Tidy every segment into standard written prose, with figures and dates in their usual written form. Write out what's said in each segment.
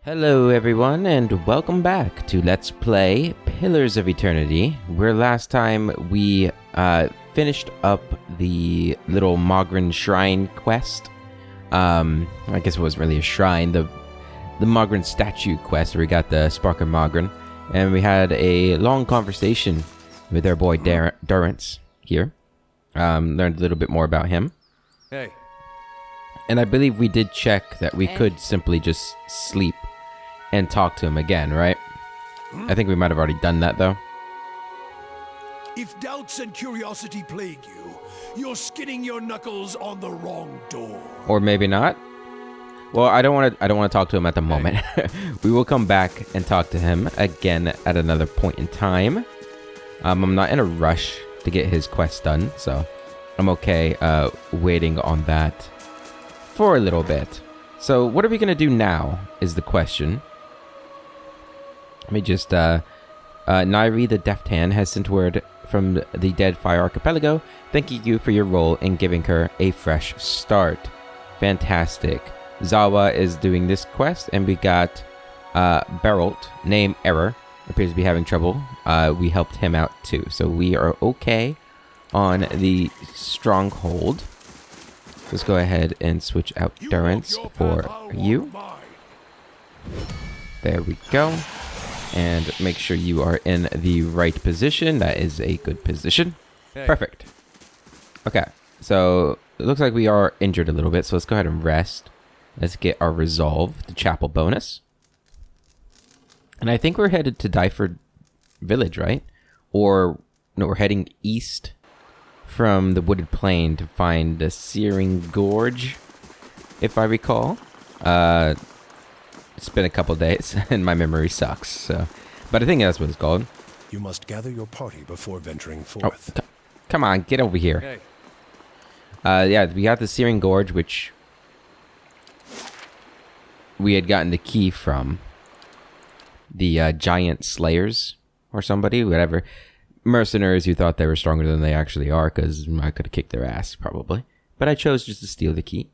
Hello everyone and welcome back to Let's Play Pillars of Eternity, where last time we finished up the little Mogren Shrine quest. I guess it wasn't really a shrine, the Mogren statue quest where we got the Spark of Mogren, and we had a long conversation with our boy Durrance here. Learned a little bit more about him. Hey. And I believe we did check that we could simply just sleep and talk to him again, right? I think we might have already done that, though. If doubts and curiosity plague you, you're skidding your knuckles on the wrong door. Or maybe not. Well, I don't want to talk to him at the moment. We will come back and talk to him again at another point in time. I'm not in a rush to get his quest done, so I'm okay waiting on that for a little bit. So what are we going to do now is the question. Let me just, Nairi the Deft Hand has sent word from the Dead Fire Archipelago, thanking you for your role in giving her a fresh start. Fantastic. Zawa is doing this quest, and we got, Beralt, name error, appears to be having trouble. We helped him out too, so we are okay on the Stronghold. Let's go ahead and switch out Durrance for you. There we go. And make sure you are in the right position. That is a good position. Hey. Perfect. Okay, so it looks like we are injured a little bit, so let's go ahead and rest. Let's get our resolve, the chapel bonus. And I think we're headed to Dyford Village, right? Or, no, we're heading east from the wooded plain to find the Searing Gorge, if I recall. It's been a couple days, and my memory sucks, so... But I think that's what it's called. You must gather your party before venturing forth. Oh, come on, get over here. Hey. Yeah, we got the Searing Gorge, which... we had gotten the key from the giant slayers, or somebody, whatever. Mercenaries who thought they were stronger than they actually are, because I could have kicked their ass, probably. But I chose just to steal the key.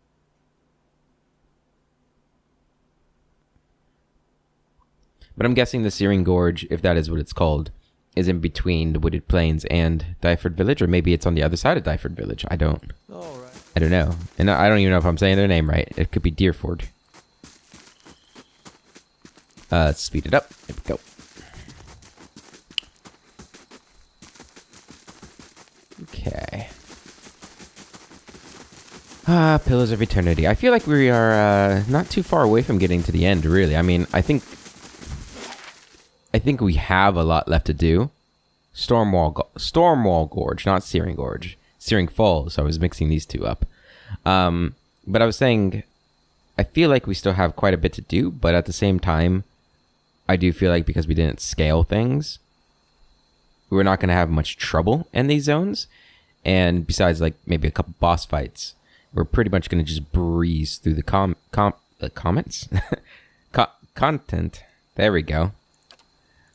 But I'm guessing the Searing Gorge, if that is what it's called, is in between the wooded plains and Dyford Village, or maybe it's on the other side of Dyford Village. I don't know. And I don't even know if I'm saying their name right. It could be Deerford. Speed it up. There we go. Okay. Pillars of Eternity. I feel like we are not too far away from getting to the end, really. I mean, I think we have a lot left to do. Stormwall Gorge, not Searing Gorge. Searing Falls, so I was mixing these two up. But I was saying, I feel like we still have quite a bit to do, but at the same time, I do feel like because we didn't scale things, we're not going to have much trouble in these zones. And besides, like, maybe a couple boss fights, we're pretty much going to just breeze through the comments? Content. There we go.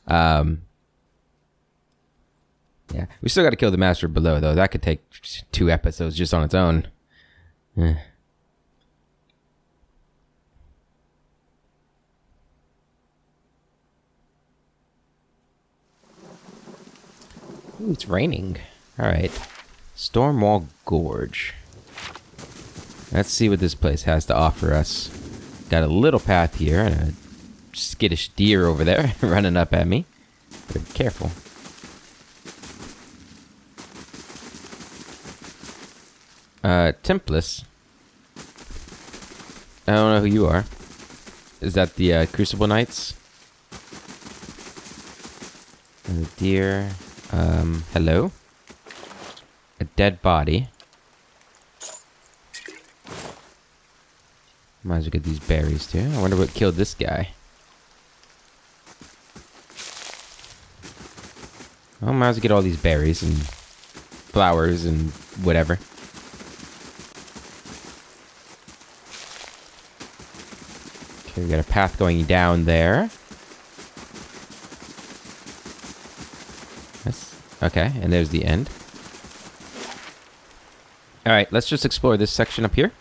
Yeah, we still got to kill the Master Below, though. That could take 2 episodes just on its own. Ooh, it's raining. Alright. Stormwall Gorge. Let's see what this place has to offer us. Got a little path here and a skittish deer over there running up at me. Better be careful. Templess. I don't know who you are. Is that the Crucible Knights? And the deer. Hello? A dead body. Might as well get these berries too. I wonder what killed this guy. I might as well get all these berries and flowers and whatever. Okay, we got a path going down there. Okay, and there's the end. Alright, let's just explore this section up here.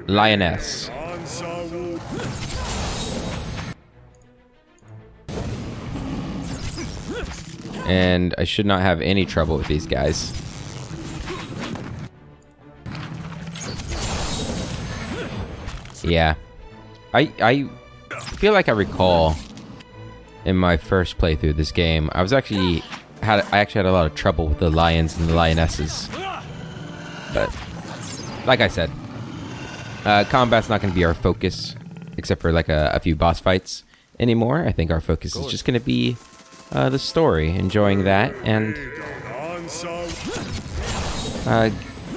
Lioness. And I should not have any trouble with these guys. Yeah. I feel like I recall in my first playthrough of this game, I actually had a lot of trouble with the lions and the lionesses. But like I said, combat's not going to be our focus, except for like a few boss fights anymore. I think our focus is just going to be the story, enjoying that, and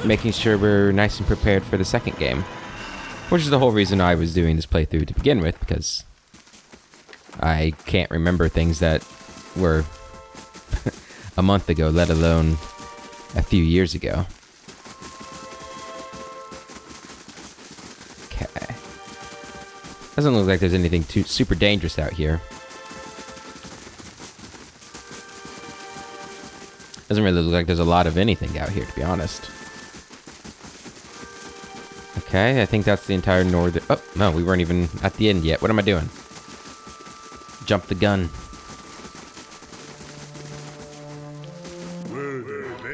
making sure we're nice and prepared for the second game. Which is the whole reason I was doing this playthrough to begin with, because I can't remember things that were a month ago, let alone a few years ago. Okay. Doesn't look like there's anything too super dangerous out here. Doesn't really look like there's a lot of anything out here, to be honest. Okay, I think that's the entire northern... Oh, no, we weren't even at the end yet. What am I doing? Jump the gun.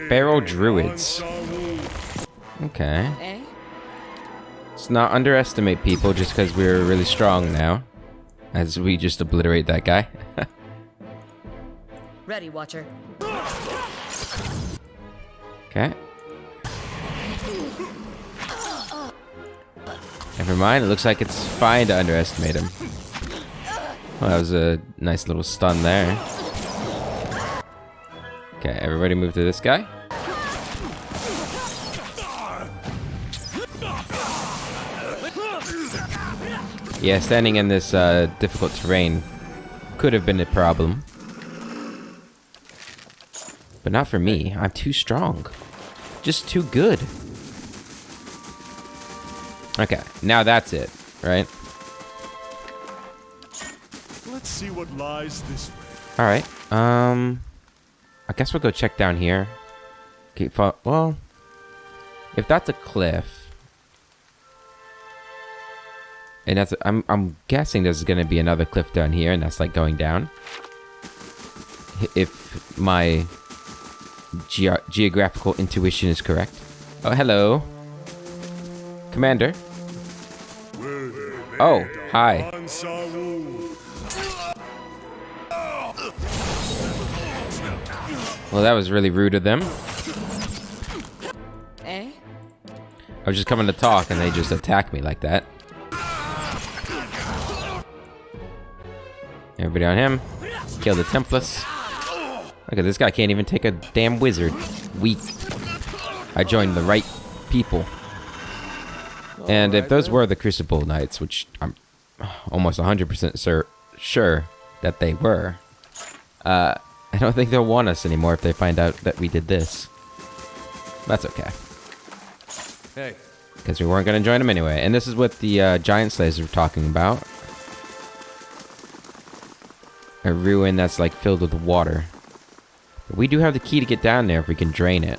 Feral druids. Okay. Let's not underestimate people just because we're really strong now. As we just obliterate that guy. Ready, Watcher. Okay. Never mind, it looks like it's fine to underestimate him. Well, that was a nice little stun there. Okay, everybody move to this guy. Yeah, standing in this difficult terrain could have been a problem. But not for me. I'm too strong. Just too good. Okay, now that's it, right? Let's see what lies this way. Alright, I guess we'll go check down here. Okay, well, if that's a cliff, and that's, I'm guessing there's gonna be another cliff down here, and that's like going down. If my geographical intuition is correct. Oh, hello, Commander. Oh, hi. Well, that was really rude of them. Eh? I was just coming to talk and they just attacked me like that. Everybody on him. Kill the Templars. Look at this guy, can't even take a damn wizard. Weak. I joined the right people. And if those were the Crucible Knights, which I'm almost 100% sure that they were, I don't think they'll want us anymore if they find out that we did this. That's okay. Hey. Because we weren't going to join them anyway. And this is what the Giant Slayers were talking about. A ruin that's like filled with water. But we do have the key to get down there if we can drain it.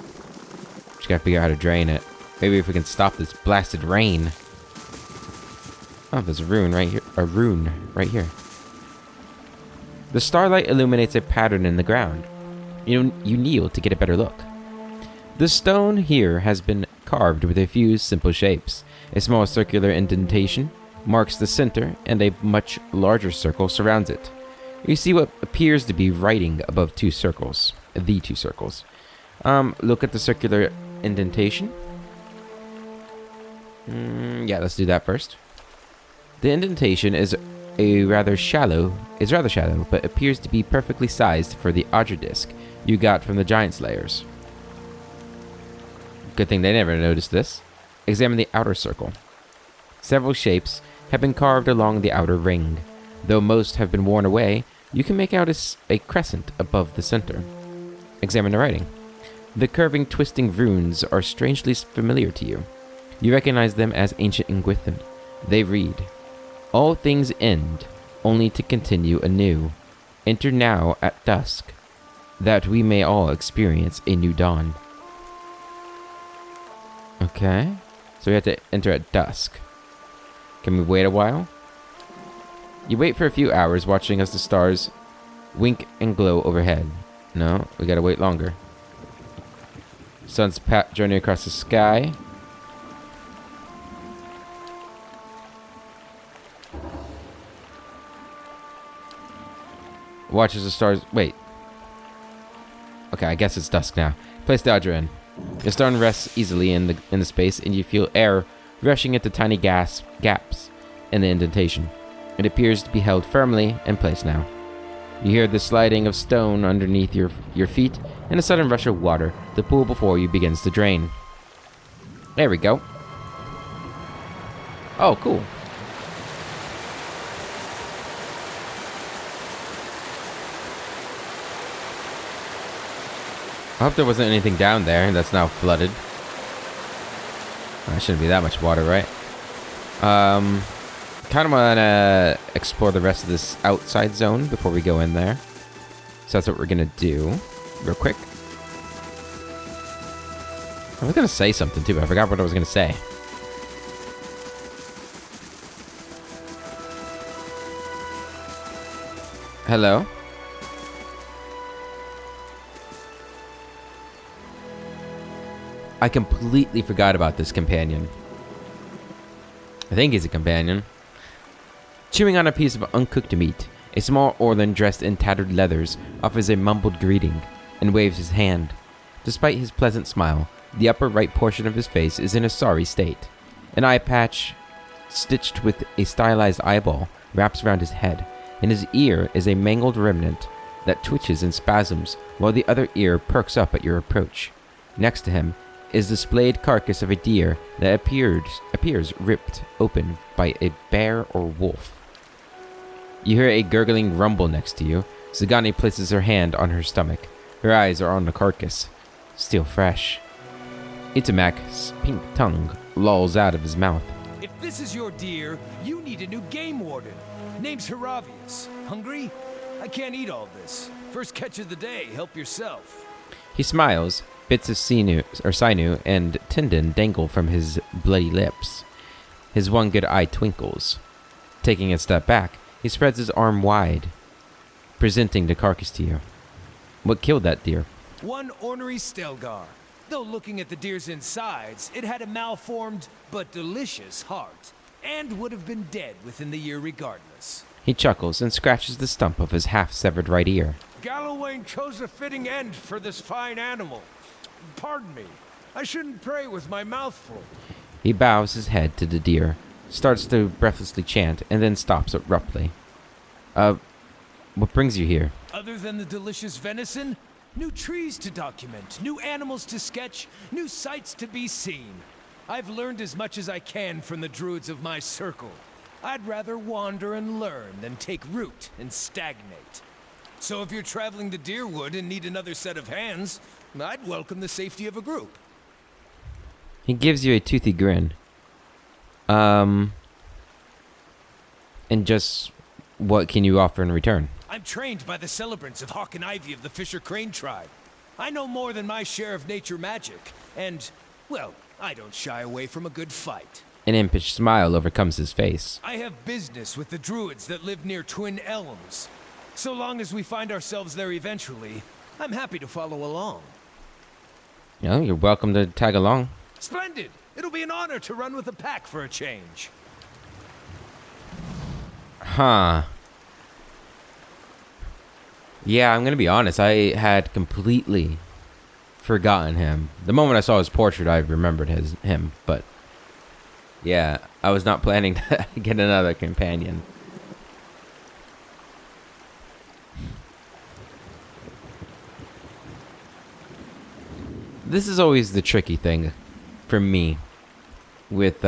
Just gotta figure out how to drain it. Maybe if we can stop this blasted rain. Oh, there's a rune right here. A rune right here. The starlight illuminates a pattern in the ground. You kneel to get a better look. The stone here has been carved with a few simple shapes. A small circular indentation marks the center, and a much larger circle surrounds it. You see what appears to be writing above two circles. The two circles. Look at the circular indentation. Yeah, let's do that first. The indentation is rather shallow, but appears to be perfectly sized for the Audra disc you got from the Giant Slayers. Good thing they never noticed this. Examine the outer circle. Several shapes have been carved along the outer ring. Though most have been worn away, you can make out a crescent above the center. Examine the writing. The curving, twisting runes are strangely familiar to you. You recognize them as ancient Ingwithan. They read, "All things end, only to continue anew. Enter now at dusk, that we may all experience a new dawn." Okay. so we have to enter at dusk. Can we wait a while? You wait for a few hours, watching as the stars wink and glow overhead. No, we gotta wait longer. Sun's journey across the sky. Watch as the stars... Wait. Okay, I guess it's dusk now. Place the Audra in. The stone rests easily in the space, and you feel air rushing into tiny gaps in the indentation. It appears to be held firmly in place now. You hear the sliding of stone underneath your feet, and a sudden rush of water. The pool before you begins to drain. There we go. Oh, cool. I hope there wasn't anything down there that's now flooded. That shouldn't be that much water, right? Kind of want to explore the rest of this outside zone before we go in there. So that's what we're going to do real quick. I was going to say something too, but I forgot what I was going to say. Hello? I completely forgot about this companion. I think he's a companion. Chewing on a piece of uncooked meat, a small Orlan dressed in tattered leathers offers a mumbled greeting and waves his hand. Despite his pleasant smile, the upper right portion of his face is in a sorry state. An eye patch, stitched with a stylized eyeball, wraps around his head. In his ear is a mangled remnant that twitches in spasms, while the other ear perks up at your approach. Next to him is the splayed carcass of a deer that appears ripped open by a bear or wolf. You hear a gurgling rumble next to you. Zagani places her hand on her stomach. Her eyes are on the carcass, still fresh. Itamak's pink tongue lolls out of his mouth. If this is your deer, you need a new game warden. Name's Haravius. Hungry? I can't eat all this. First catch of the day, help yourself. He smiles. Bits of sinew and tendon dangle from his bloody lips. His one good eye twinkles. Taking a step back, he spreads his arm wide, presenting the carcass to you. What killed that deer? One ornery Stelgar. Though looking at the deer's insides, it had a malformed but delicious heart, and would have been dead within the year regardless. He chuckles and scratches the stump of his half-severed right ear. Gallowayne chose a fitting end for this fine animal. Pardon me. I shouldn't pray with my mouth full. He bows his head to the deer, starts to breathlessly chant, and then stops abruptly. What brings you here? Other than the delicious venison, new trees to document, new animals to sketch, new sights to be seen. I've learned as much as I can from the druids of my circle. I'd rather wander and learn than take root and stagnate. So if you're traveling to Deerwood and need another set of hands, I'd welcome the safety of a group. He gives you a toothy grin. And just what can you offer in return? I'm trained by the celebrants of Hawk and Ivy of the Fisher Crane tribe. I know more than my share of nature magic, and, well, I don't shy away from a good fight. An impish smile overcomes his face. I have business with the druids that live near Twin Elms. So long as we find ourselves there eventually, I'm happy to follow along. You know, you're welcome to tag along. Splendid! It'll be an honor to run with a pack for a change. Huh. Yeah, I'm gonna be honest. I had completely forgotten him. The moment I saw his portrait, I remembered him. But yeah, I was not planning to get another companion. This is always the tricky thing for me with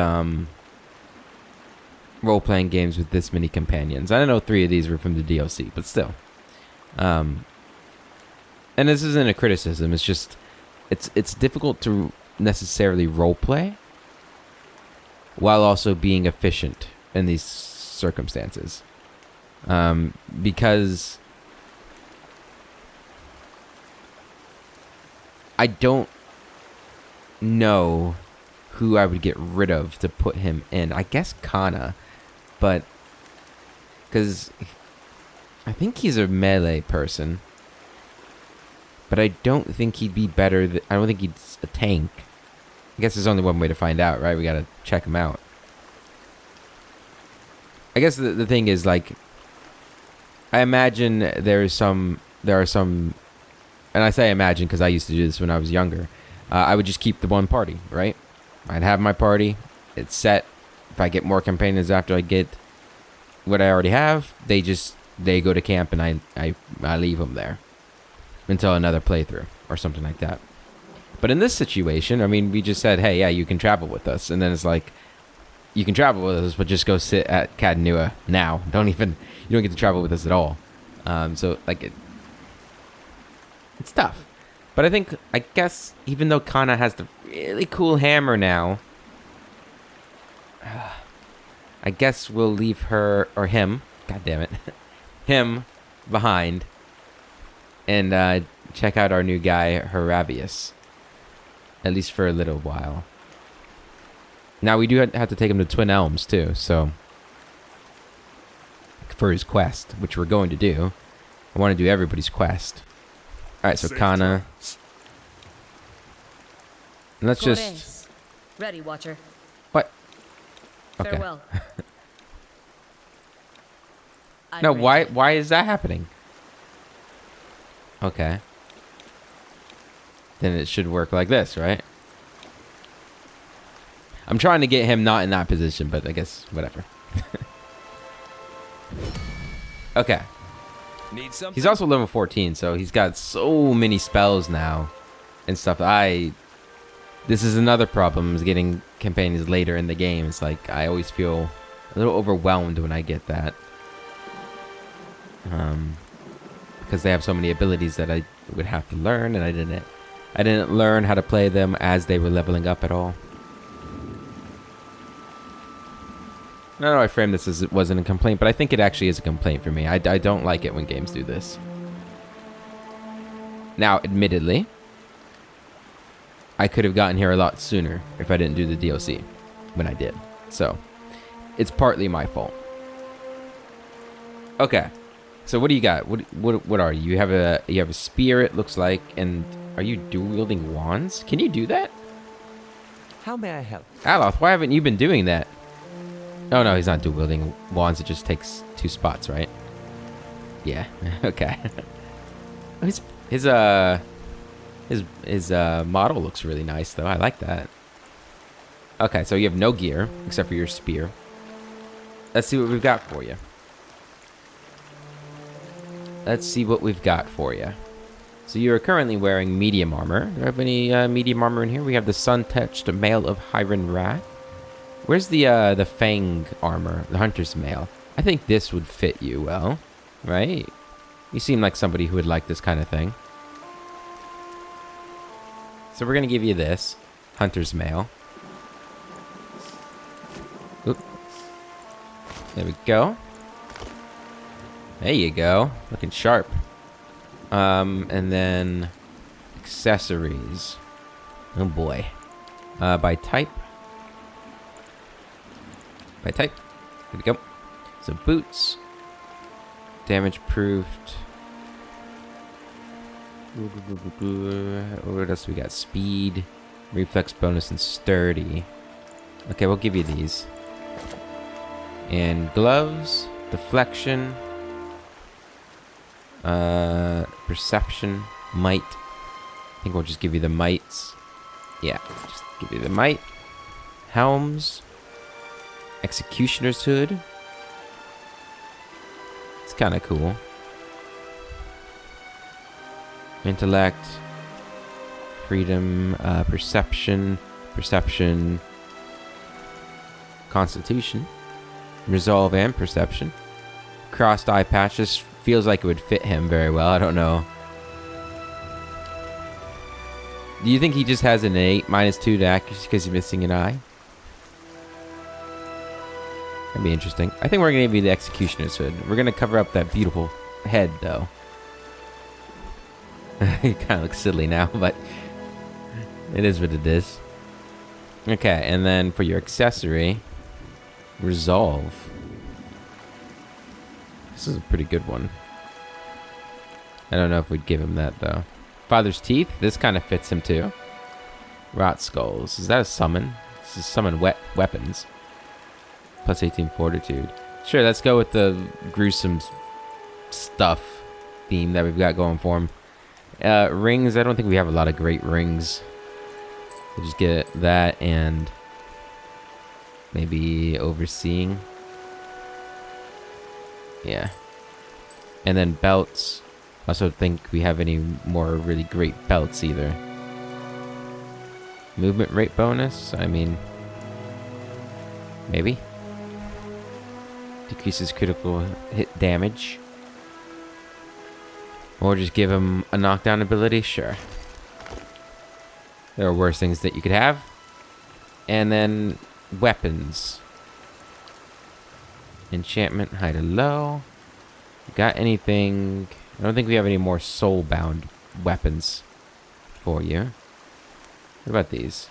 role-playing games with this many companions. I know 3 of these were from the DLC, but still. And this isn't a criticism. It's just it's difficult to necessarily role-play while also being efficient in these circumstances, because I don't know who I would get rid of to put him in. I guess Kana, but because I think he's a melee person, but I don't think he'd be better. I don't think he's a tank. I guess there's only one way to find out, right? We gotta check him out. I guess the thing is, like, I imagine there are some, and I say imagine because I used to do this when I was younger. I would just keep the one party, right? I'd have my party. It's set. If I get more companions after I get what I already have, they go to camp and I leave them there until another playthrough or something like that. But in this situation, I mean, we just said, hey, yeah, you can travel with us. And then it's like, you can travel with us, but just go sit at Cadanua now. You don't get to travel with us at all. So, like, it's tough. But I guess, even though Kana has the really cool hammer now, I guess we'll leave her, or him, god damn it, him behind, and check out our new guy, Heravius. At least for a little while. Now, we do have to take him to Twin Elms, too, so... for his quest, which we're going to do. I want to do everybody's quest. Alright, so Kana. And let's just... Ready, Watcher. What? Okay. Farewell. No, why is that happening? Okay. Then it should work like this, right? I'm trying to get him not in that position, but I guess whatever. Okay. Need something? He's also level 14, so he's got so many spells now and stuff. This is another problem, is getting companions later in the game. It's like I always feel a little overwhelmed when I get that. Because they have so many abilities that I would have to learn, and I didn't learn how to play them as they were leveling up at all. I don't know, I framed this as it wasn't a complaint, but I think it actually is a complaint for me. I don't like it when games do this. Now, admittedly, I could have gotten here a lot sooner if I didn't do the DLC when I did. So, it's partly my fault. Okay. So what do you got? What are you? You have a spear, it looks like, and are you dual wielding wands? Can you do that? How may I help? Aloth, why haven't you been doing that? Oh no, he's not dual wielding wands. It just takes 2 spots, right? Yeah. Okay. His model looks really nice though. I like that. Okay, so you have no gear except for your spear. Let's see what we've got for you. So you are currently wearing medium armor. Do I have any medium armor in here? We have the sun-touched mail of Hiron Wrath. Where's the Fang armor, the Hunter's Mail? I think this would fit you well, right? You seem like somebody who would like this kind of thing. So we're going to give you this, Hunter's Mail. Oop. There we go. There you go. Looking sharp. And then accessories. Oh boy. By type. There we go. So boots. Damage proofed. What else we got? Speed, reflex bonus, and sturdy. Okay, we'll give you these. And gloves, deflection, perception, might. I think we'll just give you the mites. Yeah, just give you the might. Helms. Executioner's hood. It's kind of cool. Intellect. Freedom. Perception. Constitution. Resolve and perception. Crossed eye patches. Feels like it would fit him very well. I don't know. Do you think he just has an 8 -2 to accuracy because he's missing an eye? That'd be interesting. I think we're going to give you the Executioner's hood. We're going to cover up that beautiful head, though. It kind of looks silly now, but it is what it is. Okay, and then for your accessory, resolve. This is a pretty good one. I don't know if we'd give him that, though. Father's Teeth. This kind of fits him, too. Rot Skulls. Is that a summon? This is summon weapons. Plus 18 fortitude. Sure, let's go with the gruesome stuff theme that we've got going for him. Rings. I don't think we have a lot of great rings. We'll just get that and maybe overseeing. Yeah. And then belts. I also think we have any more really great belts either. Movement rate bonus? I mean, maybe. Decreases critical hit damage. Or just give him a knockdown ability? Sure. There are worse things that you could have. And then weapons. Enchantment, high to low. Got anything? I don't think we have any more soul-bound weapons for you. What about these?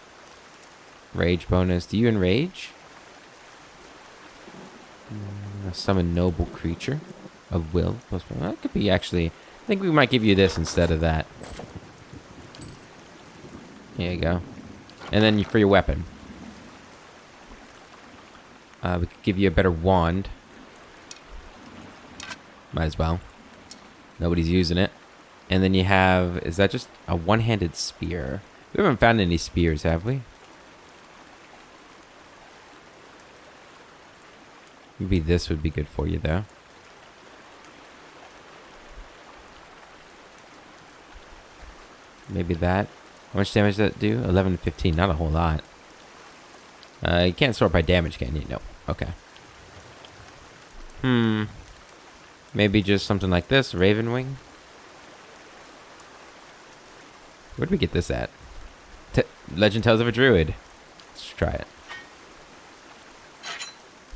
Rage bonus. Do you enrage? Summon noble creature of will. Plus one. That could be actually. I think we might give you this instead of that. There you go. And then for your weapon, we could give you a better wand. Might as well. Nobody's using it. And then you have, is that just a one-handed spear? We haven't found any spears, have we? Maybe this would be good for you, though. Maybe that. How much damage does that do? 11 to 15, not a whole lot. You can't sort by damage, can you? No. Okay. Maybe just something like this, Raven Wing. Where'd we get this at? Legend Tales of a Druid. Let's try it.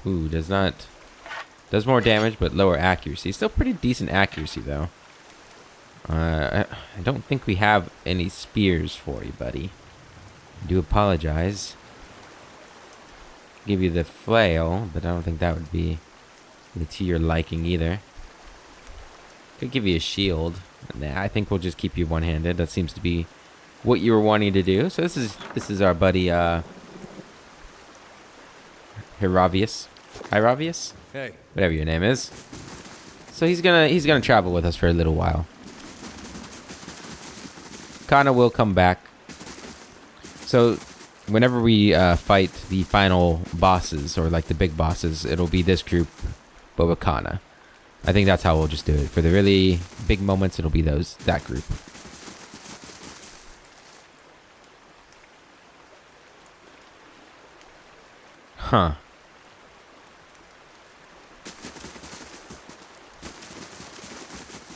Ooh, does more damage but lower accuracy. Still pretty decent accuracy though. I don't think we have any spears for you, buddy. I do apologize. Give you the flail, but I don't think that would be to your liking either. Could give you a shield. Nah, I think we'll just keep you one-handed. That seems to be what you were wanting to do. So this is our buddy Hiravius. Hey. Whatever your name is. So he's gonna travel with us for a little while. Kana will come back. So whenever we fight the final bosses, or like the big bosses, it'll be this group, but with Kana. I think that's how we'll just do it. For the really big moments, it'll be that group. Huh.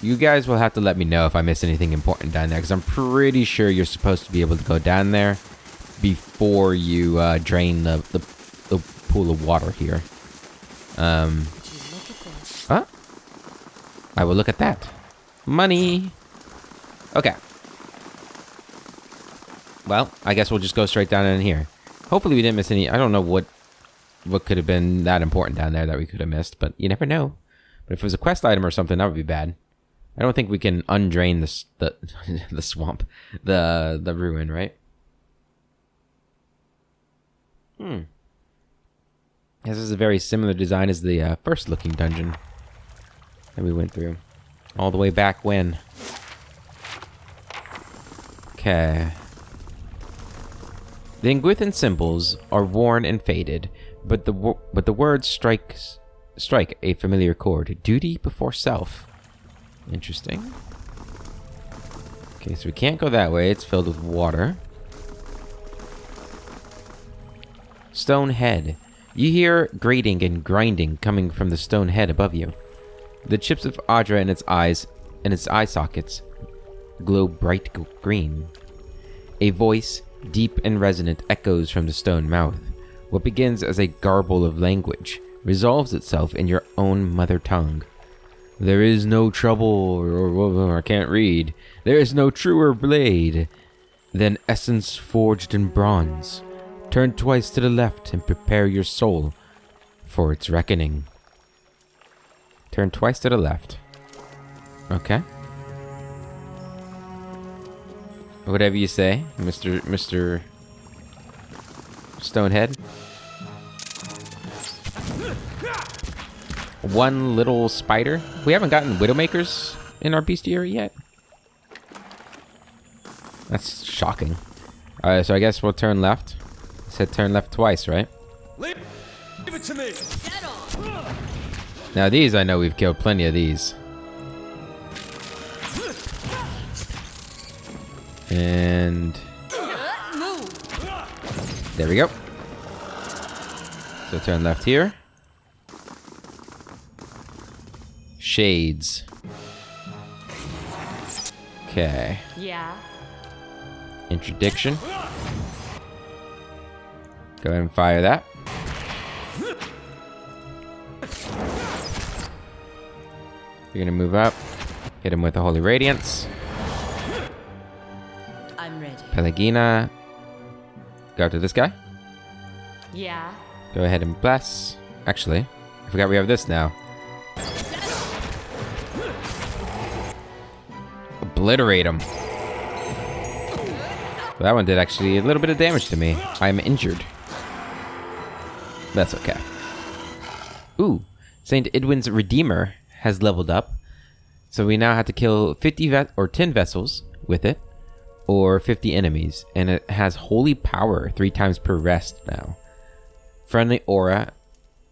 You guys will have to let me know if I miss anything important down there, because I'm pretty sure you're supposed to be able to go down there before you drain the pool of water here. Huh? I will look at that. Money. Okay. Well, I guess we'll just go straight down in here. Hopefully we didn't miss any. I don't know what could have been that important down there that we could have missed, but you never know. But if it was a quest item or something, that would be bad. I don't think we can undrain the swamp, the ruin, right? This is a very similar design as the first looking dungeon that we went through. All the way back when. Okay. The Ingwithan symbols are worn and faded, but the words strike a familiar chord. Duty before self. Interesting. Okay, so we can't go that way. It's filled with water. Stone head. You hear grating and grinding coming from the stone head above you. The chips of Audra in its eye sockets glow bright green. A voice, deep and resonant, echoes from the stone mouth. What begins as a garble of language resolves itself in your own mother tongue. There is no trouble, or I can't read. There is no truer blade than essence forged in bronze. Turn twice to the left and prepare your soul for its reckoning. Turn twice to the left. Okay. Whatever you say, Mr. Stonehead. One little spider. We haven't gotten Widowmakers in our bestiary yet. That's shocking. Alright, so I guess we'll turn left. I said turn left twice, right? Leave it to me. Now these, I know we've killed plenty of these. And there we go. So turn left here. Shades. Okay. Yeah. Interdiction. Go ahead and fire that. You're gonna move up. Hit him with the Holy Radiance. I'm ready. Pelagina. Go after this guy. Yeah. Go ahead and bless. Actually, I forgot we have this now. Obliterate him. Well, that one did actually a little bit of damage to me. I am injured. That's okay. Ooh, Saint Idwin's Redeemer has leveled up. So we now have to kill 10 vessels with it, or 50 enemies, and it has holy power 3 times per rest now. Friendly aura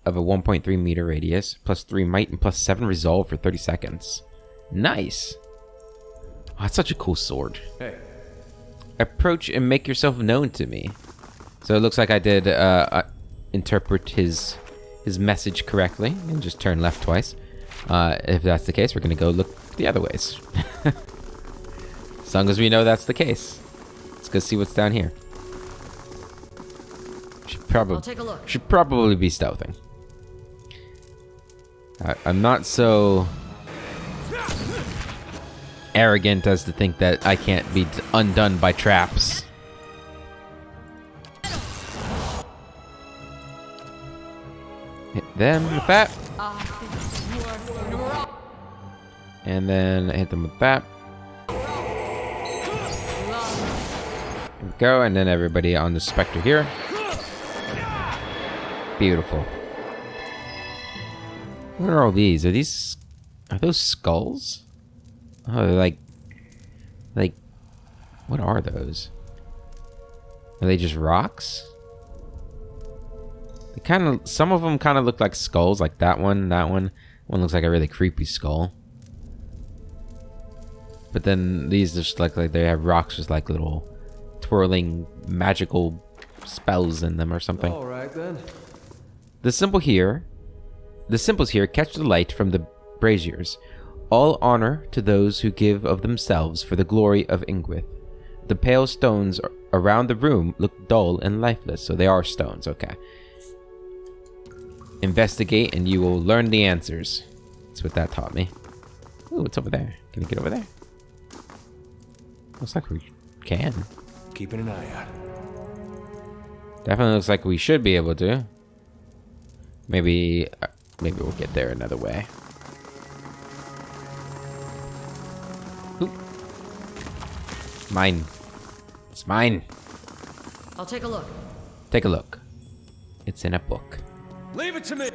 of a 1.3 meter radius, plus 3 might, and plus 7 resolve for 30 seconds. Nice. Oh, that's such a cool sword. Hey. Approach and make yourself known to me. So it looks like I did interpret his message correctly, and just turn left twice. If that's the case, we're gonna go look the other ways. As long as we know that's the case. Let's go see what's down here. I'll take a look. Should probably be stealthing. I'm not so arrogant as to think that I can't be undone by traps. Hit them with that. And then hit them with that. There we go, and then everybody on the Spectre here. Beautiful. What are all these? Are those skulls? Oh, they're like, what are those? Are they just rocks? They some of them kind of look like skulls, like that one. One looks like a really creepy skull. But then these just like they have rocks, just like little twirling magical spells in them or something. All right then. The symbols here catch the light from the braziers. All honor to those who give of themselves for the glory of Ingwith. The pale stones around the room look dull and lifeless, so they are stones, okay. Investigate and you will learn the answers. That's what that taught me. Ooh, what's over there? Can we get over there? Looks like we can. Keeping an eye out. Definitely looks like we should be able to. Maybe we'll get there another way. Oop. Mine. It's mine. I'll take a look. Take a look. It's in a book. Leave it to me.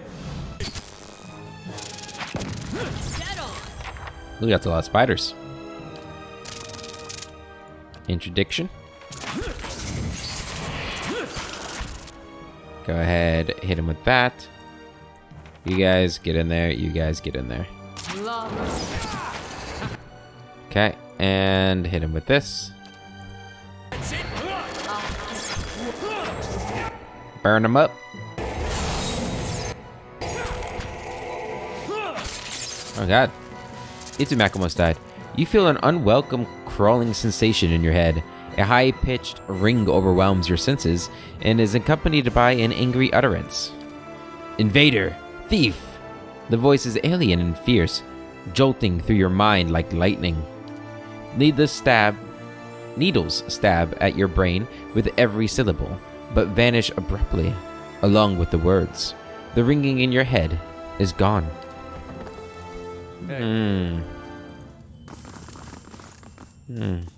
Dead on. Ooh, that's a lot of spiders. Interdiction. Go ahead, hit him with that. You guys get in there. You guys get in there. Okay, and hit him with this. Burn him up. Oh god. Itsumak almost died. You feel an unwelcome crawling sensation in your head. A high-pitched ring overwhelms your senses and is accompanied by an angry utterance. Invader! Thief! The voice is alien and fierce, jolting through your mind like lightning. Needles stab at your brain with every syllable. but vanish abruptly, along with the words. The ringing in your head is gone.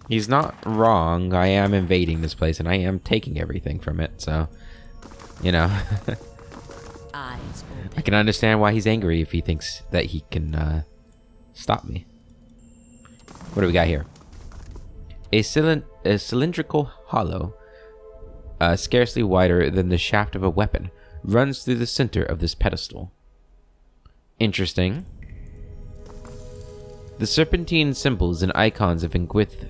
He's not wrong. I am invading this place, and I am taking everything from it, so... You know. Eyes open. I can understand why he's angry if he thinks that he can stop me. What do we got here? A cylindrical hollow, scarcely wider than the shaft of a weapon, runs through the center of this pedestal. Interesting. The serpentine symbols and icons of Ingwith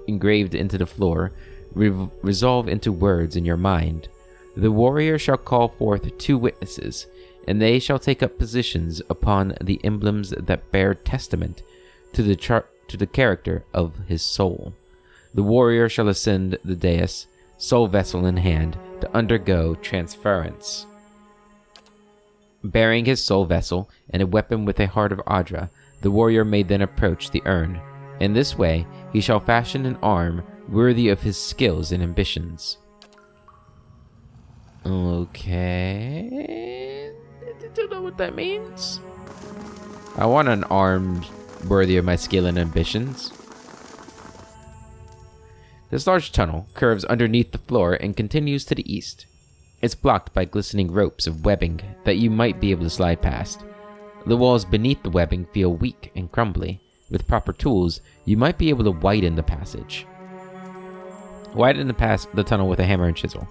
engraved into the floor resolve into words in your mind. The warrior shall call forth 2 witnesses, and they shall take up positions upon the emblems that bear testament to the character of his soul. The warrior shall ascend the dais, soul vessel in hand, to undergo transference. Bearing his soul vessel and a weapon with a heart of Adra, the warrior may then approach the urn. In this way, he shall fashion an arm worthy of his skills and ambitions. Okay. I don't know what that means. I want an arm worthy of my skill and ambitions. This large tunnel curves underneath the floor and continues to the east. It's blocked by glistening ropes of webbing that you might be able to slide past. The walls beneath the webbing feel weak and crumbly. With proper tools, you might be able to widen the passage. Widen the tunnel with a hammer and chisel.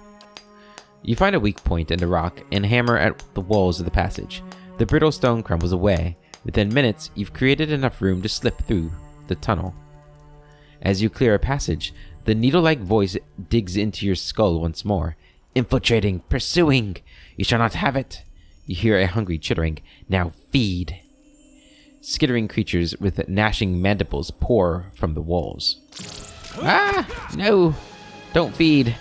You find a weak point in the rock and hammer at the walls of the passage. The brittle stone crumbles away. Within minutes, you've created enough room to slip through the tunnel. As you clear a passage, the needle-like voice digs into your skull once more. Infiltrating, pursuing, you shall not have it. You hear a hungry chittering. Now feed. Skittering creatures with gnashing mandibles pour from the walls. Ah, no, don't feed.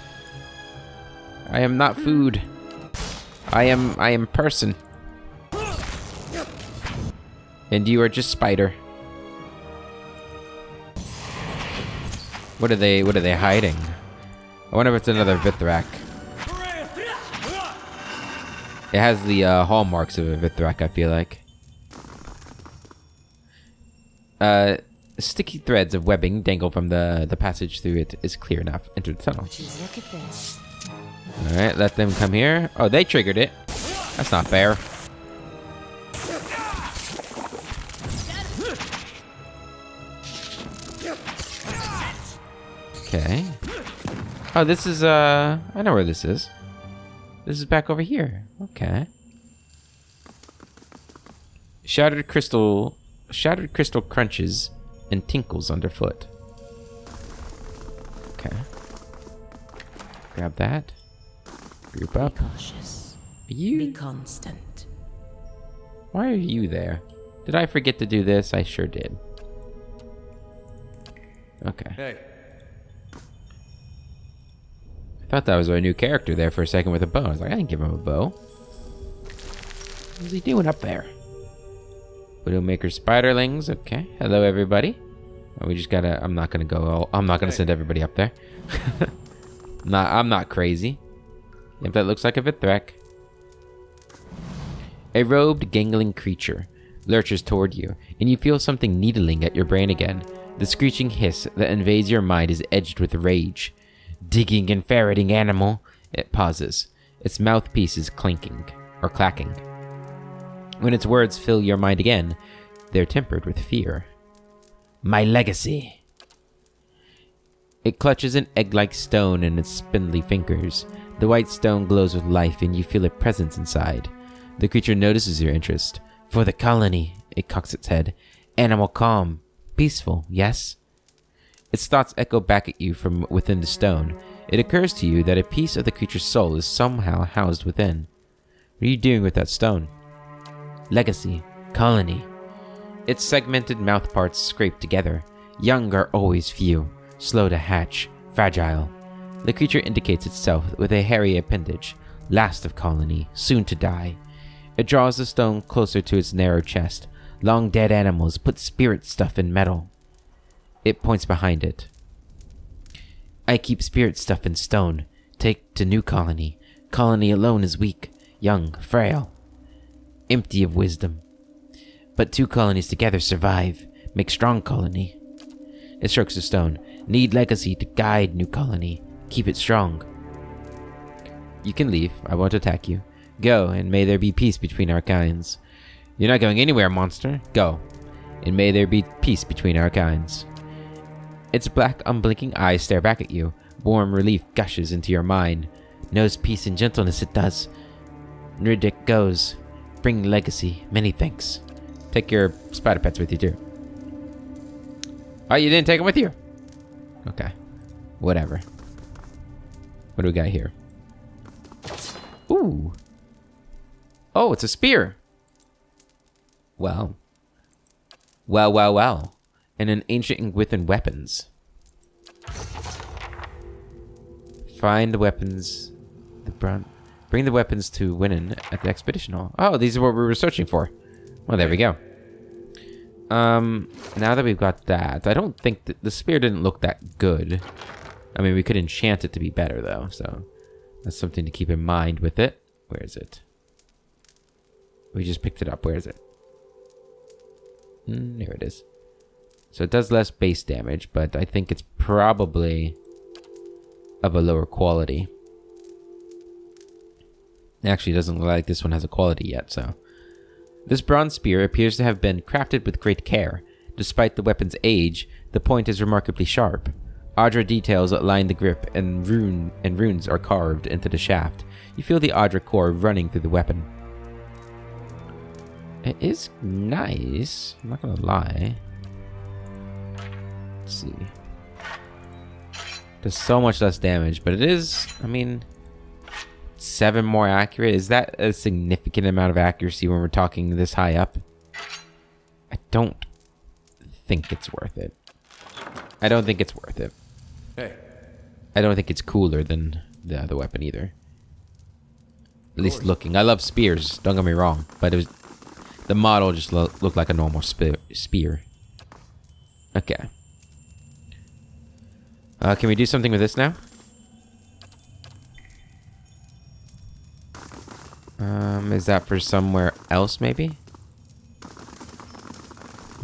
I am not food. I am person. And you are just spider. What are they hiding? I wonder if it's another Vithrak. It has the hallmarks of a Vithrak, I feel like. Sticky threads of webbing dangle from the passage through it is clear enough. Enter the tunnel. Look at this. Alright, let them come here. Oh, they triggered it. That's not fair. Okay. Oh, this is, I know where this is. This is back over here. Okay. Shattered crystal crunches and tinkles underfoot. Okay. Grab that. Group up. Be cautious. You? Be constant. Why are you there? Did I forget to do this? I sure did. Okay. Hey. I thought that was our new character there for a second with a bow. I was like, I didn't give him a bow. What's he doing up there? Widowmaker spiderlings. Okay. Hello, everybody. Oh, we just gotta... I'm not gonna send everybody up there. I'm not crazy. If that looks like a Vithrak. A robed, gangling creature lurches toward you, and you feel something needling at your brain again. The screeching hiss that invades your mind is edged with rage. Digging and ferreting animal. It pauses. Its mouthpiece is clinking, or clacking. When its words fill your mind again, they're tempered with fear. My legacy. It clutches an egg-like stone in its spindly fingers. The white stone glows with life, and you feel a presence inside. The creature notices your interest. For the colony, it cocks its head. Animal calm. Peaceful, yes? Its thoughts echo back at you from within the stone. It occurs to you that a piece of the creature's soul is somehow housed within. What are you doing with that stone? Legacy. Colony. Its segmented mouthparts scrape together. Young are always few. Slow to hatch. Fragile. The creature indicates itself with a hairy appendage. Last of colony. Soon to die. It draws the stone closer to its narrow chest. Long dead animals put spirit stuff in metal. It points behind it. I keep spirit stuff in stone. Take to new colony. Colony alone is weak, young, frail, empty of wisdom. But 2 colonies together survive. Make strong colony. It strokes the stone. Need legacy to guide new colony. Keep it strong. You can leave. I won't attack you. Go, and may there be peace between our kinds. You're not going anywhere, monster. Go, and may there be peace between our kinds. Its black, unblinking eyes stare back at you. Warm relief gushes into your mind. Knows peace and gentleness it does. Nridik goes. Bring legacy. Many thanks. Take your spider pets with you, too. Oh, you didn't take them with you? Okay. Whatever. What do we got here? Ooh. Oh, it's a spear. Well. Well. And an ancient Gwithan weapons. Find the weapons. Bring the weapons to Winnan at the expedition hall. Oh, these are what we were searching for. Well, there we go. Now that we've got that, I don't think that the spear didn't look that good. I mean, we could enchant it to be better, though, so that's something to keep in mind with it. Where is it? We just picked it up. Where is it? There it is. So it does less base damage, but I think it's probably of a lower quality. Actually, it doesn't look like this one has a quality yet, so. This bronze spear appears to have been crafted with great care. Despite the weapon's age, the point is remarkably sharp. Audra details line the grip, and runes are carved into the shaft. You feel the Audra core running through the weapon. It is nice. I'm not gonna lie. Let's see. Does so much less damage, but it is, I mean, 7 more accurate. Is that a significant amount of accuracy when we're talking this high up? I don't think it's worth it. I don't think it's worth it. Hey. I don't think it's cooler than the other weapon either. At least looking. I love spears, don't get me wrong, but it was the model just looked like a normal spear. Okay. Can we do something with this now? Is that for somewhere else, maybe?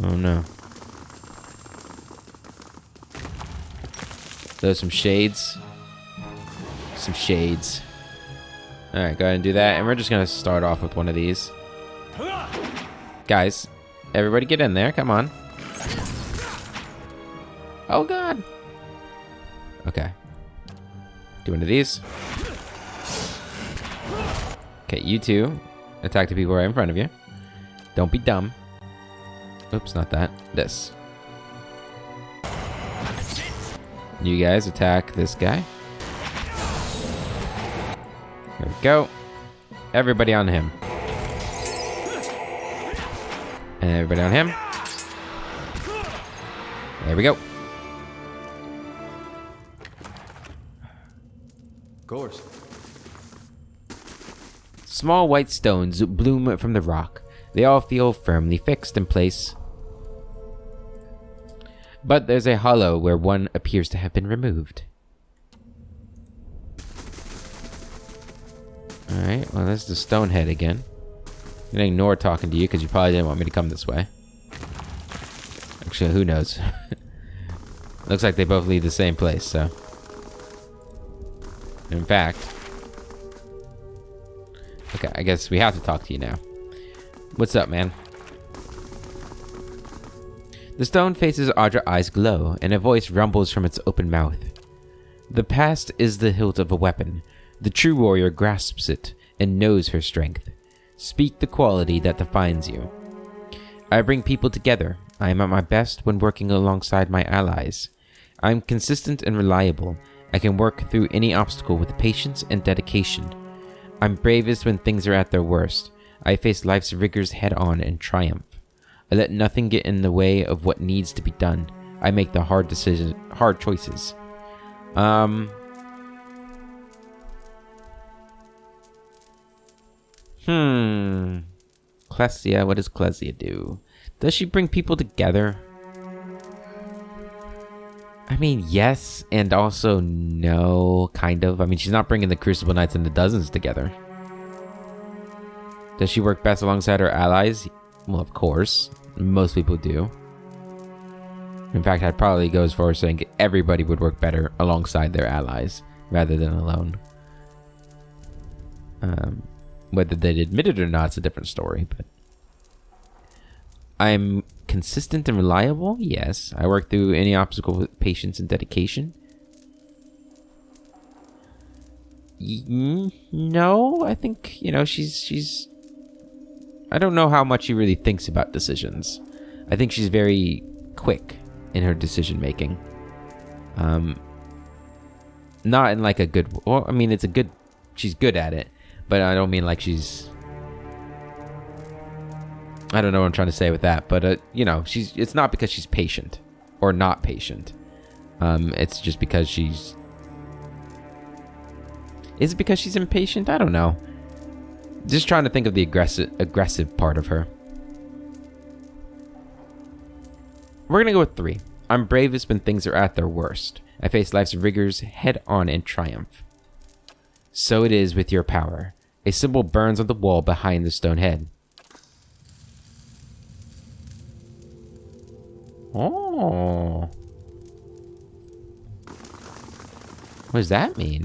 Oh, no. Those some shades. Some shades. Alright, go ahead and do that. And we're just going to start off with one of these. Guys, everybody get in there. Come on. Oh, God. Okay. Do one of these. Okay, you two. Attack the people right in front of you. Don't be dumb. Oops, not that. This. You guys attack this guy. There we go. Everybody on him. And everybody on him. There we go. Gorge. Small white stones bloom from the rock. They all feel firmly fixed in place. But there's a hollow where one appears to have been removed. Alright, well, that's the stone head again. I'm gonna ignore talking to you because you probably didn't want me to come this way. Actually, who knows? Looks like they both lead the same place, so. In fact. Okay, I guess we have to talk to you now. What's up, man? The stone faces Audra eyes glow, and a voice rumbles from its open mouth. The past is the hilt of a weapon. The true warrior grasps it and knows her strength. Speak the quality that defines you. I bring people together. I am at my best when working alongside my allies. I am consistent and reliable. I can work through any obstacle with patience and dedication. I'm bravest when things are at their worst. I face life's rigors head on and triumph. I let nothing get in the way of what needs to be done. I make the hard choices. Klesia, what does Klesia do? Does she bring people together? I mean, yes, and also no, kind of. I mean, she's not bringing the Crucible Knights and the Dozens together. Does she work best alongside her allies? Well, of course. Most people do. In fact, I'd probably go as far as saying everybody would work better alongside their allies rather than alone. Whether they'd admit it or not, it's a different story, but... I'm consistent and reliable? Yes. I work through any obstacle with patience and dedication? No, I think, she's... I don't know how much she really thinks about decisions. I think she's very quick in her decision making. Not in like a good... Well, I mean, it's a good... She's good at it, but I don't mean like she's... I don't know what I'm trying to say with that, but it's not because she's patient or not patient. It's just because she's... Is it because she's impatient? I don't know. Just trying to think of the aggressive part of her. We're gonna go with 3. I'm bravest when things are at their worst. I face life's rigors head on in triumph. So it is with your power. A symbol burns on the wall behind the stone head. Oh. What does that mean?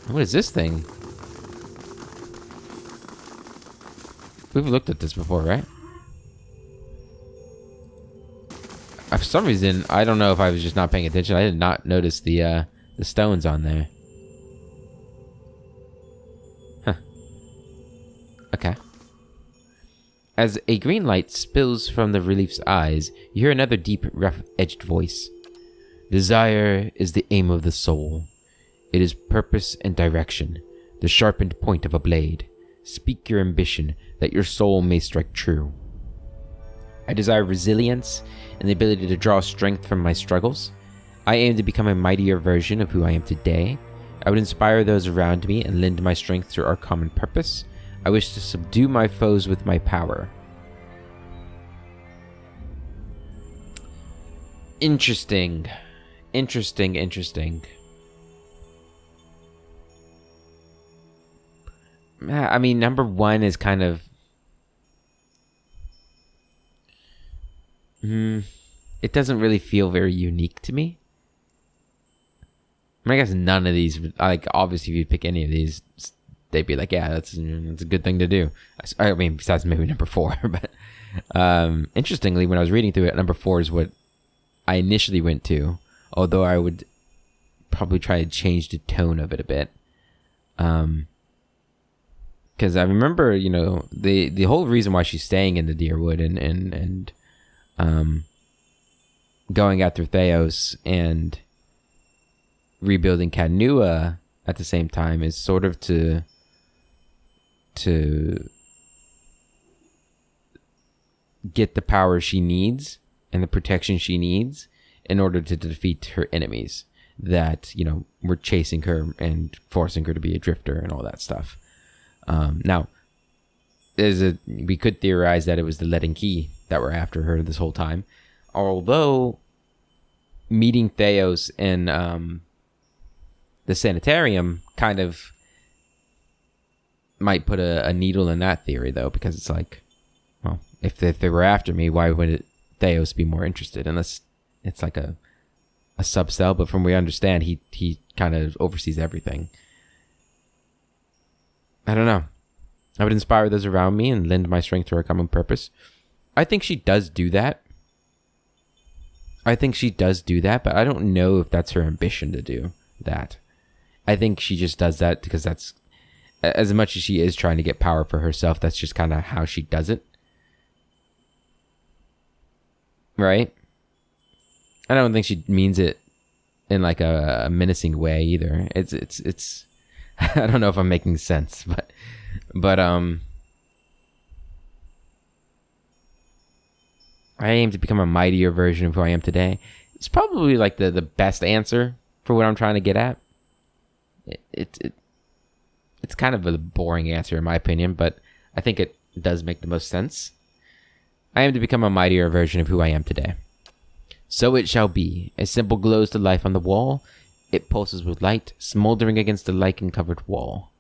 What is this thing? We've looked at this before, right? For some reason, I don't know if I was just not paying attention. I did not notice the stones on there. Huh. Okay. As a green light spills from the relief's eyes, you hear another deep, rough-edged voice. Desire is the aim of the soul. It is purpose and direction, the sharpened point of a blade. Speak your ambition, that your soul may strike true. I desire resilience and the ability to draw strength from my struggles. I aim to become a mightier version of who I am today. I would inspire those around me and lend my strength to our common purpose. I wish to subdue my foes with my power. Interesting. Interesting. I mean, number 1 is kind of... it doesn't really feel very unique to me. I mean, I guess none of these... Like, obviously, if you pick any of these, they'd be like, yeah, that's a good thing to do. I mean, besides maybe number 4. But interestingly, when I was reading through it, number 4 is what I initially went to. Although I would probably try to change the tone of it a bit. Because I remember, the whole reason why she's staying in the Deerwood and going after Theos and rebuilding Cadnua at the same time is sort of to get the power she needs and the protection she needs in order to defeat her enemies that, were chasing her and forcing her to be a drifter and all that stuff. Now, we could theorize that it was the Leaden Key that were after her this whole time. Although, meeting Theos in the sanitarium kind of might put a needle in that theory, though, because it's like, well, if they were after me, why would Theos be more interested? Unless it's like a subcell, but from what we understand, he kind of oversees everything. I don't know. I would inspire those around me and lend my strength to our common purpose. I think she does do that. But I don't know if that's her ambition to do that. I think she just does that because that's, as much as she is trying to get power for herself, that's just kind of how she does it. Right? I don't think she means it in like a menacing way either. It's I don't know if I'm making sense, but I aim to become a mightier version of who I am today. It's probably like the best answer for what I'm trying to get at. It's kind of a boring answer in my opinion, but I think it does make the most sense. I aim to become a mightier version of who I am today. So it shall be. A symbol glows to life on the wall. It pulses with light, smoldering against the lichen-covered wall.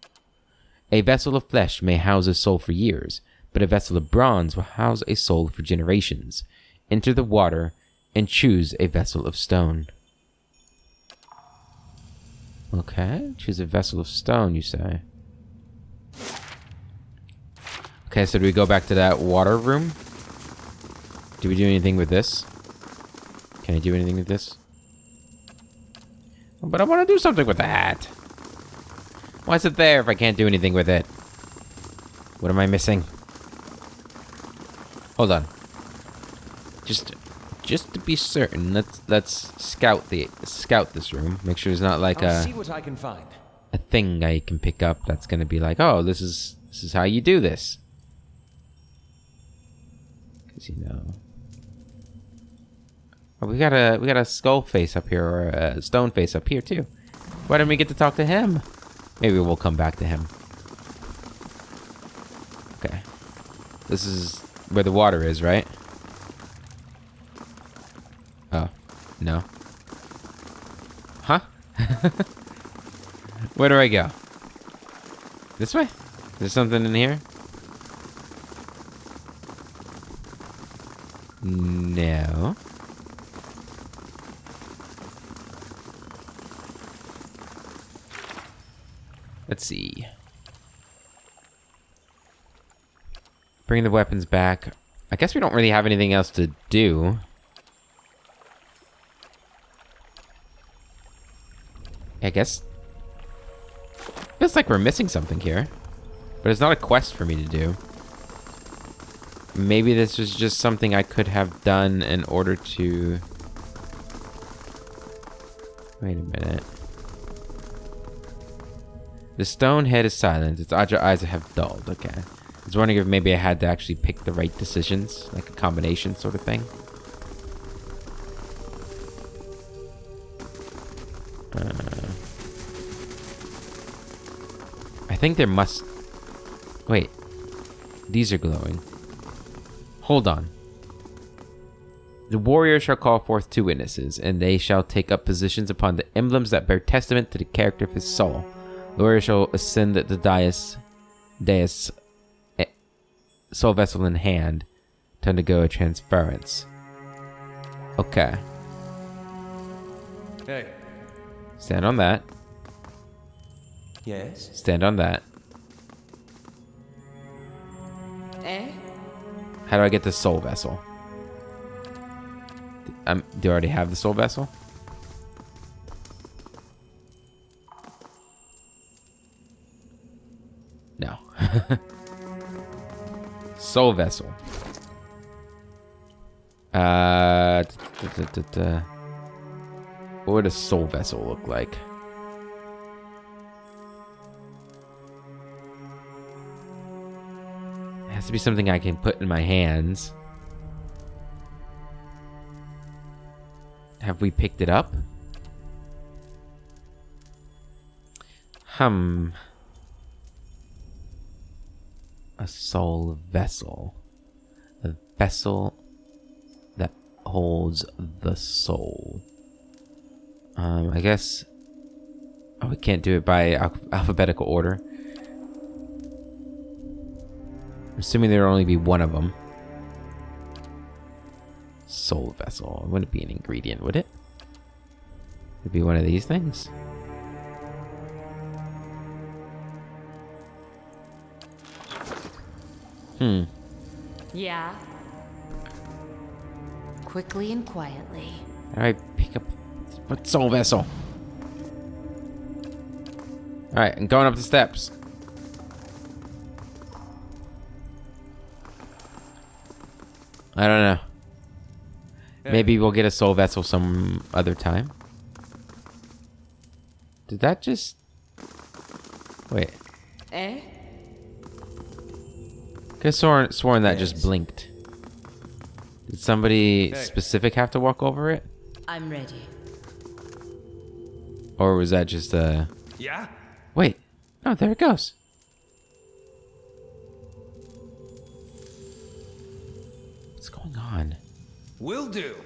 A vessel of flesh may house a soul for years, but a vessel of bronze will house a soul for generations. Enter the water and choose a vessel of stone. Okay, choose a vessel of stone, you say. Okay, so do we go back to that water room? Do we do anything with this? Can I do anything with this? But I want to do something with the hat. Why is it there if I can't do anything with it? What am I missing? Hold on. Just to be certain, let's scout this room. Make sure there's not like I'll see what I can find. a thing I can pick up that's gonna be like, oh, this is how you do this. 'Cause you know. Oh, we got a skull face up here, or a stone face up here too. Why didn't we get to talk to him? Maybe we'll come back to him. Okay. This is where the water is, right? Oh, no. Huh? Where do I go? This way? Is there something in here? No. Let's see. Bring the weapons back. I guess we don't really have anything else to do. I guess. Feels like we're missing something here. But it's not a quest for me to do. Maybe this was just something I could have done in order to... Wait a minute. The stone head is silent. Its eyes have dulled. Okay. I was wondering if maybe I had to actually pick the right decisions. Like a combination sort of thing. I think there must... Wait. These are glowing. Hold on. The warrior shall call forth 2 witnesses, and they shall take up positions upon the emblems that bear testament to the character of his soul. The warrior shall ascend the dais, soul vessel in hand, to undergo a transference. Okay. Hey. Stand on that. Yes? Stand on that. Eh? How do I get the soul vessel? Do I already have the soul vessel? No. Soul vessel. What would a soul vessel look like? It has to be something I can put in my hands. Have we picked it up? A soul vessel. A vessel that holds the soul. I guess... Oh, we can't do it by alphabetical order. I'm assuming there'll only be one of them. Soul vessel. It wouldn't be an ingredient, would it? It'd be one of these things. Yeah. Quickly and quietly. Alright, pick up... What soul vessel? Alright, I'm going up the steps. I don't know. Maybe we'll get a soul vessel some other time. Did that just... Wait. Eh? Could have sworn that just blinked. Did somebody specific have to walk over it? I'm ready. Or was that just a... Yeah? Wait. No, there it goes. What's going on? Will do.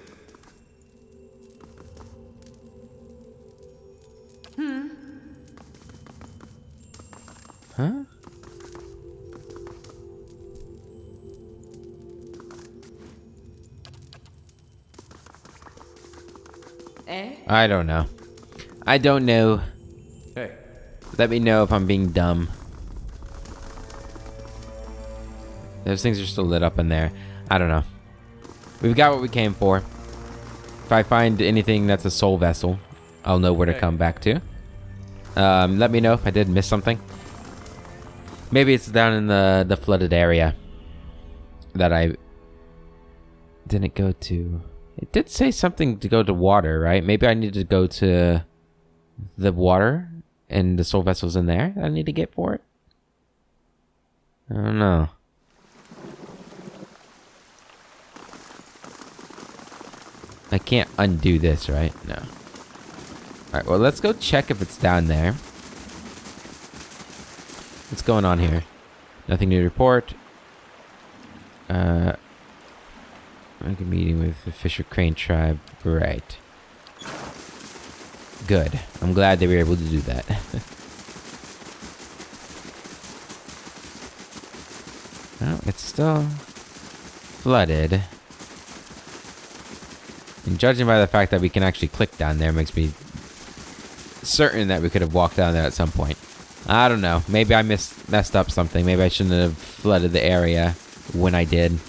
Huh? Eh? I don't know. I don't know. Hey, Let me know if I'm being dumb. Those things are still lit up in there. I don't know. We've got what we came for. If I find anything that's a soul vessel, I'll know where to come back to. Let me know if I did miss something. Maybe it's down in the flooded area that I didn't go to. It did say something to go to water, right? Maybe I need to go to the water and the soul vessels in there that I need to get for it. I don't know. I can't undo this, right? No. Alright, well, let's go check if it's down there. What's going on here? Nothing new to report. Make a meeting with the Fisher Crane tribe. Right. Good. I'm glad they were able to do that. Well, it's still flooded. And judging by the fact that we can actually click down there makes me certain that we could have walked down there at some point. I don't know. Maybe I messed up something. Maybe I shouldn't have flooded the area when I did.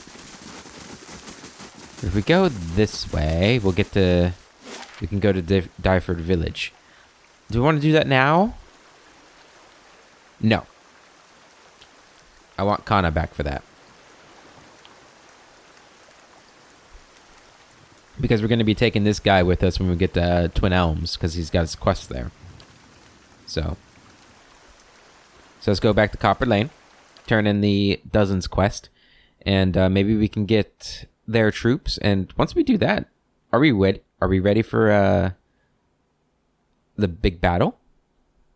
If we go this way, we'll get to... We can go to Dyford Village. Do we want to do that now? No. I want Kana back for that. Because we're going to be taking this guy with us when we get to Twin Elms, because he's got his quest there. So let's go back to Copper Lane, turn in the Dozens quest, and maybe we can get their troops. And once we do that, are we ready for the big battle?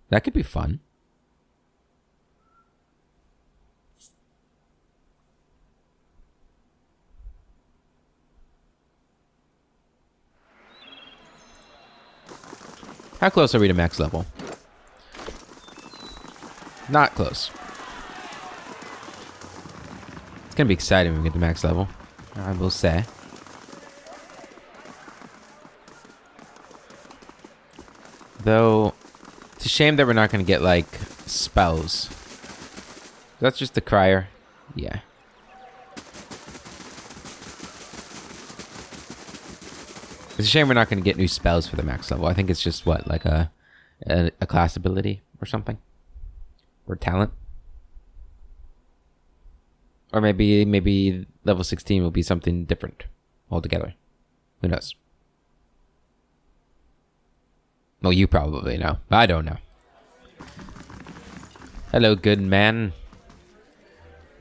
That could be fun. How close are we to max level? Not close. It's gonna be exciting when we get to max level, I will say. Though, it's a shame that we're not gonna get, like, spells. That's just the crier. Yeah. It's a shame we're not going to get new spells for the max level. I think it's just, what, like a class ability or something? Or talent? Or maybe level 16 will be something different altogether. Who knows? Well, you probably know. I don't know. Hello, good man.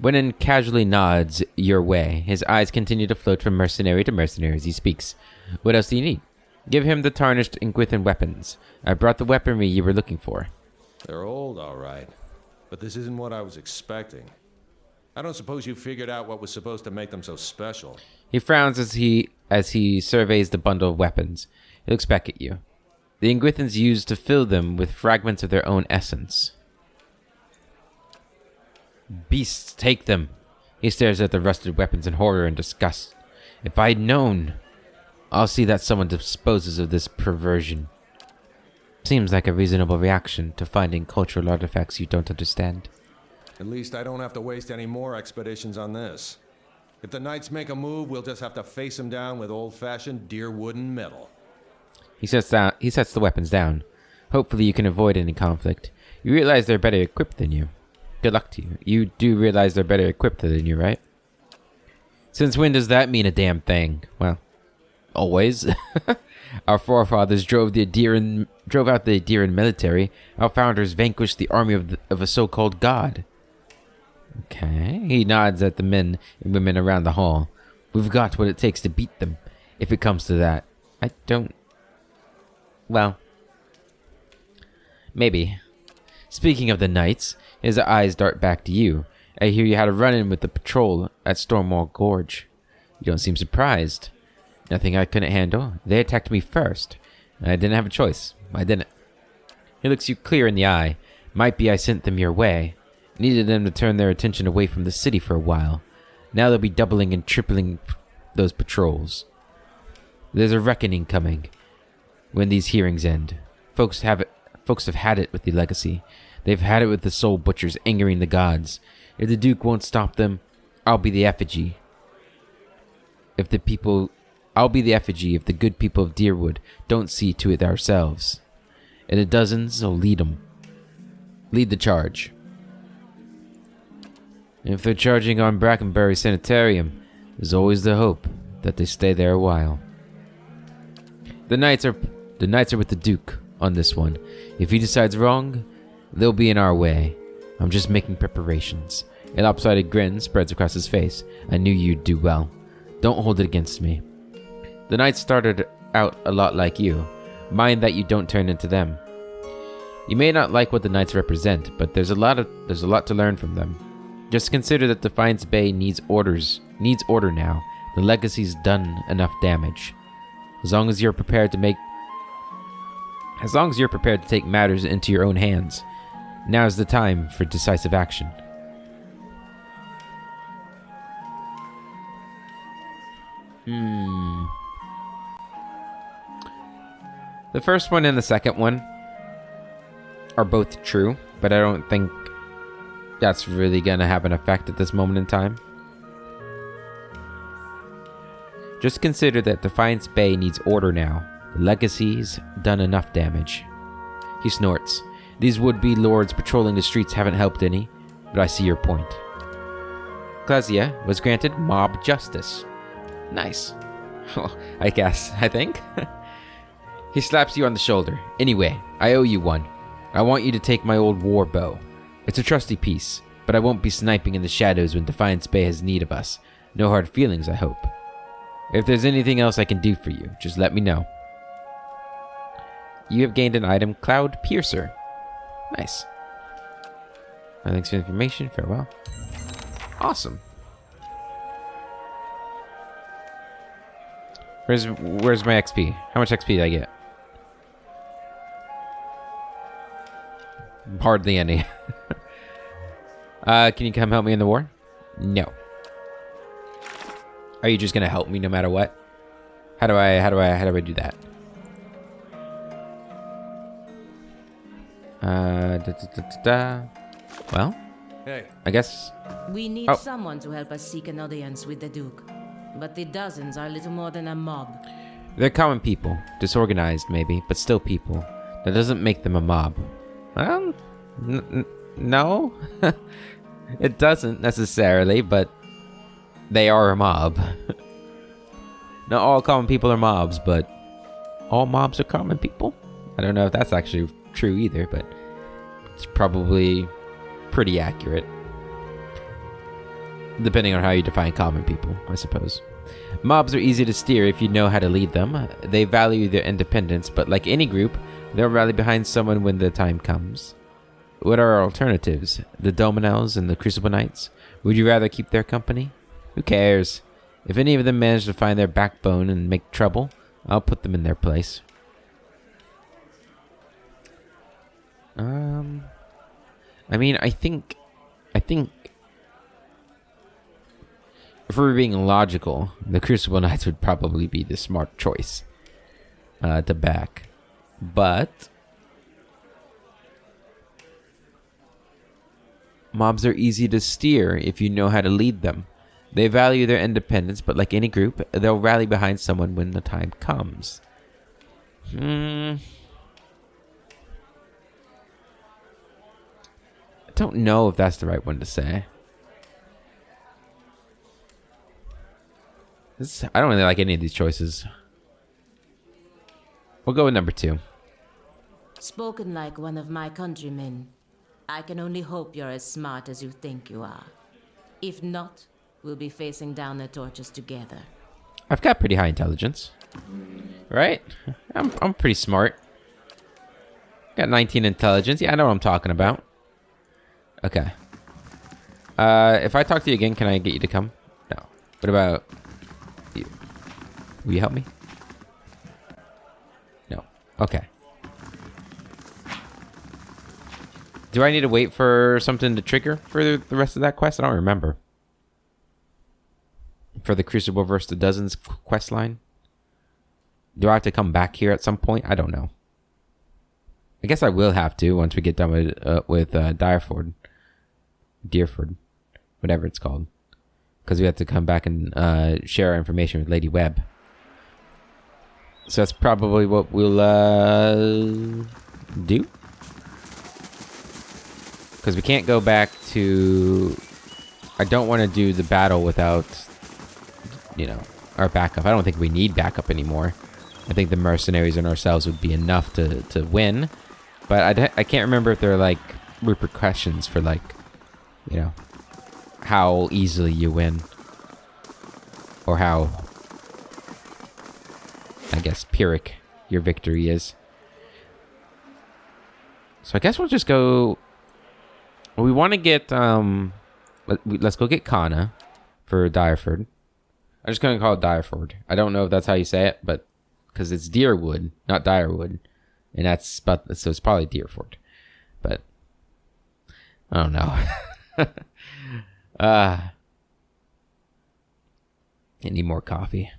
Winnan casually nods your way. His eyes continue to float from mercenary to mercenary as he speaks. What else do you need? Give him the tarnished Inquithan weapons. I brought the weaponry you were looking for. they're old, all right. But this isn't what I was expecting. I don't suppose you figured out what was supposed to make them so special. He frowns as he surveys the bundle of weapons. He looks back at you. The Inquithans used to fill them with fragments of their own essence. Beasts, take them. He stares at the rusted weapons in horror and disgust. If I'd known, I'll see that someone disposes of this perversion. Seems like a reasonable reaction to finding cultural artifacts you don't understand. At least I don't have to waste any more expeditions on this. If the Knights make a move, we'll just have to face them down with old-fashioned deer wood and metal. He sets the weapons down. Hopefully you can avoid any conflict. You realize they're better equipped than you. Good luck to you. You do realize they're better equipped than you, right? Since when does that mean a damn thing? Well, always. Our forefathers drove out the Adheran military. Our founders vanquished the army of a so-called god. Okay. He nods at the men and women around the hall. We've got what it takes to beat them, if it comes to that. I don't... Well... Maybe. Speaking of the knights, his eyes dart back to you. I hear you had a run-in with the patrol at Stormwall Gorge. You don't seem surprised. Nothing I couldn't handle. They attacked me first. I didn't have a choice. I didn't. He looks you clear in the eye. Might be I sent them your way. Needed them to turn their attention away from the city for a while. Now they'll be doubling and tripling those patrols. There's a reckoning coming when these hearings end. Folks have had it with the legacy. They've had it with the soul butchers angering the gods. If the Duke won't stop them, I'll be the effigy. I'll be the effigy if the good people of Deerwood don't see to it ourselves. And the dozens will lead them. Lead the charge. And if they're charging on Brackenbury Sanitarium, there's always the hope that they stay there a while. The knights are with the Duke on this one. If he decides wrong, they'll be in our way. I'm just making preparations. A lopsided grin spreads across his face. I knew you'd do well. Don't hold it against me. The knights started out a lot like you. Mind that you don't turn into them. You may not like what the knights represent, but there's a lot to learn from them. Just consider that Defiance Bay needs order now. The legacy's done enough damage. As long as you're prepared to take matters into your own hands, now's the time for decisive action. The first one and the second one are both true, but I don't think that's really gonna have an effect at this moment in time. Just consider that Defiance Bay needs order now. The legacy's done enough damage. He snorts. These would-be lords patrolling the streets haven't helped any, but I see your point. Ecclesia was granted mob justice. Nice. Well, I think. He slaps you on the shoulder. Anyway, I owe you one. I want you to take my old war bow. It's a trusty piece, but I won't be sniping in the shadows when Defiance Bay has need of us. No hard feelings, I hope. If there's anything else I can do for you, just let me know. You have gained an item, Cloud Piercer. Nice. Thanks for the information. Farewell. Awesome. Where's my XP? How much XP did I get? Hardly any. Can you come help me in the war? No. Are you just gonna help me no matter what? How do I do that? Well, Hey. I guess. We need someone to help us seek an audience with the Duke. But the dozens are little more than a mob. They're common people. Disorganized, maybe, but still people. That doesn't make them a mob. Well, no. It doesn't necessarily, but they are a mob. Not all common people are mobs, but all mobs are common people? I don't know if that's actually true either, but it's probably pretty accurate. Depending on how you define common people, I suppose. Mobs are easy to steer if you know how to lead them. They value their independence, but like any group, they'll rally behind someone when the time comes. What are our alternatives? The Dominels and the Crucible Knights? Would you rather keep their company? Who cares? If any of them manage to find their backbone and make trouble, I'll put them in their place. I mean, I think if we're being logical, the Crucible Knights would probably be the smart choice to back. But mobs are easy to steer if you know how to lead them. They value their independence, but like any group, they'll rally behind someone when the time comes. I don't know if that's the right one to say. I don't really like any of these choices. We'll go with number 2. Spoken like one of my countrymen. I can only hope you're as smart as you think you are. If not, we'll be facing down the torches together. I've got pretty high intelligence. Right? I'm pretty smart. Got 19 intelligence. Yeah, I know what I'm talking about. Okay. If I talk to you again, can I get you to come? No. What about you? Will you help me? No. Okay. Do I need to wait for something to trigger for the rest of that quest? I don't remember. For the Crucible vs. the Dozens quest line? Do I have to come back here at some point? I don't know. I guess I will have to once we get done with Deerford, whatever it's called, because we have to come back and share our information with Lady Webb. So that's probably what we'll do, because we can't go back to. I don't want to do the battle without, our backup. I don't think we need backup anymore. I think the mercenaries and ourselves would be enough to win. But I can't remember if there are, like, repercussions for, like, how easily you win. Or how, I guess, Pyrrhic your victory is. So I guess we'll just go... Well, we want to get... Let's go get Kana for Deerford. I'm just going to call it Deerford. I don't know if that's how you say it, but... Because it's Deerwood, not Direwood. And so it's probably Deerford. But... I don't know. I need more coffee.